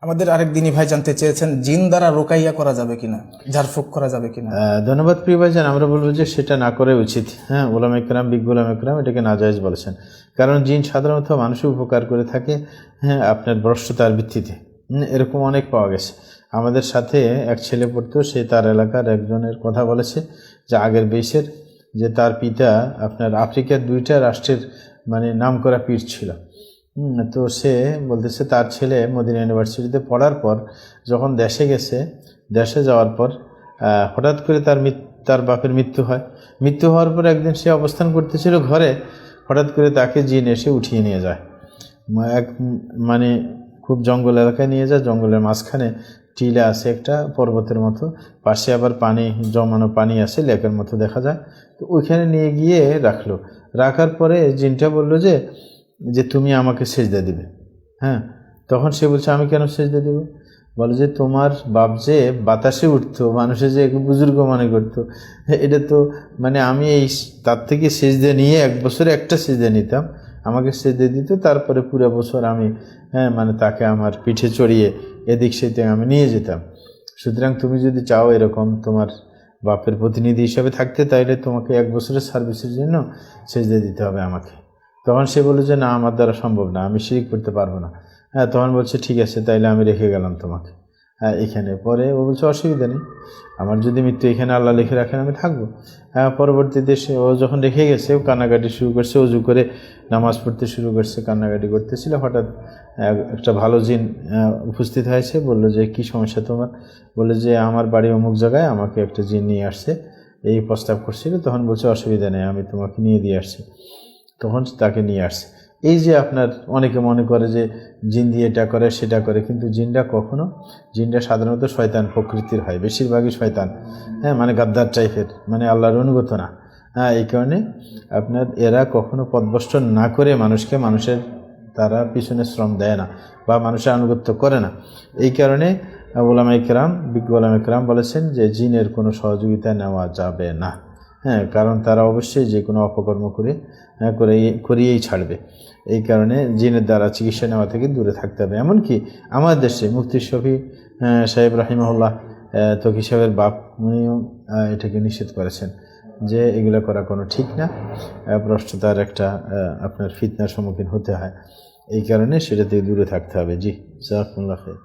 আমাদের আরেক দিনই ভাই জানতে চেয়েছেন, জিন দ্বারা রোকাইয়া করা যাবে কিনা, ঝাড়ফুঁক করা যাবে কিনা? ধন্যবাদ প্রিয় ভাইজান। আমরা বলবো যে সেটা না করে উচিত। হ্যাঁ, ওলামা ইকরাম, বিজ্ঞ ওলামা ইকরাম এটাকে নাজায়েজ বলেছেন। কারণ জিন সাধারণত মানুষের উপকার করে থাকে, হ্যাঁ, আপনার ভ্রষ্টতার ভিত্তিতে। এরকম অনেক পাওয়া গেছে। আমাদের সাথে এক ছেলে পড়তো, সে তার এলাকার একজনের কথা বলেছে যে আগের বেশের, যে তার পিতা আপনার আফ্রিকার 2টা রাষ্ট্রের মানে নাম করা পীর ছিল। তো সে বলতেছে তার ছেলে মদিনা ইউনিভার্সিটিতে পড়ার পর যখন দেশে গেছে, দেশে যাওয়ার পর হঠাৎ করে তার বাপের মৃত্যু হয়। মৃত্যু হওয়ার পর একদিন সে অবস্থান করতেছিল ঘরে, হঠাৎ করে তাকে জিন এসে উঠিয়ে নিয়ে যায়। এক মানে খুব জঙ্গল এলাকায় নিয়ে যায়। জঙ্গলের মাঝখানে টিলা আছে একটা পর্বতের মতো, পাশে আবার পানি জমানো পানি আছে, লেকের মতো দেখা যায়। তো ওইখানে নিয়ে গিয়ে রাখার পরে জিনটা বলল যে তুমি আমাকে সেজদা দিবে। হ্যাঁ, তখন সে বলছে আমি কেন সেজদা দিব? বলে যে তোমার বাপ যে বাতাসে উঠতো, মানুষের যে বুজুর্গ মনে করতো, এটা তো মানে আমি তার থেকে সেজদা নিয়ে 1 বছরে একটা সেজদা নিতাম, আমাকে সেজদা দিত, তারপরে পুরো বছর আমি মানে তাকে আমার পিঠে চড়িয়ে এদিক সেদিক আমি নিয়ে যেতাম। সুতরাং তুমি যদি চাও এরকম তোমার বাপের প্রতিনিধি হিসাবে থাকতে, তাইলে তোমাকে 1 বছরের সার্ভিসের জন্য সেজদা দিতে হবে আমাকে। তখন সে বলল যে না, আমার দ্বারা সম্ভব না, আমি শিরিক করতে পারবো না। হ্যাঁ, তখন বলছে ঠিক আছে, তাইলে আমি রেখে গেলাম তোমাকে এখানে। পরে ও বলছে অসুবিধা নেই, আমার যদি মৃত্যু এখানে আল্লাহ লিখে রাখেন আমি থাকবো। পরবর্তীতে ও যখন রেখে গেছে, ও কান্নাকাটি শুরু করছে, অজু করে নামাজ পড়তে শুরু করছে, কান্নাকাটি করতেছিল। হঠাৎ একটা ভালো জিন উপস্থিত হয়েছে, বললো যে কি সমস্যা তোমার? বলে যে আমার বাড়ি অমুক জায়গায়, আমাকে একটা জিন নিয়ে আসছে, এই প্রস্তাব করছিল। তখন বলছে অসুবিধা নেই, আমি তোমাকে নিয়ে দিয়ে আসছি। তখন তাকে নিয়ে আসছে। এই যে আপনার অনেকে মনে করে যে জিন দিয়ে এটা করে সেটা করে, কিন্তু জিনটা সাধারণত শয়তান প্রকৃতির হয়, বেশিরভাগই শয়তান। হ্যাঁ, মানে গাদ্দার টাইপের, মানে আল্লাহর অনুগত না। এই কারণে আপনার এরা কখনো পথভ্রষ্ট না করে মানুষের তারা পিছনে শ্রম দেয় না বা মানুষের আনুগত্য করে না। এই কারণে ওলামা ইকরাম, বিজ্ঞ ওলামা ইকরাম বলেছেন যে জিনের কোনো সহযোগিতা নেওয়া যাবে না। হ্যাঁ, কারণ তারা অবশ্যই যে কোনো অপকর্ম করিয়েই ছাড়বে। এই কারণে জিনের দ্বারা চিকিৎসা নেওয়া থেকে দূরে থাকতে হবে। এমনকি আমাদের দেশে মুফতি শফি সাহেব রাহিমাহুল্লাহ, তকি সাহেবের বাপ, উনিও এটাকে নিষেধ করেছেন যে এগুলো করা কোনো ঠিক না, ভ্রষ্টতার একটা আপনার ফিতনার সম্মুখীন হতে হয়। এই কারণে সেটা থেকে দূরে থাকতে হবে। জি, জাযাকুমুল্লাহ খাইর।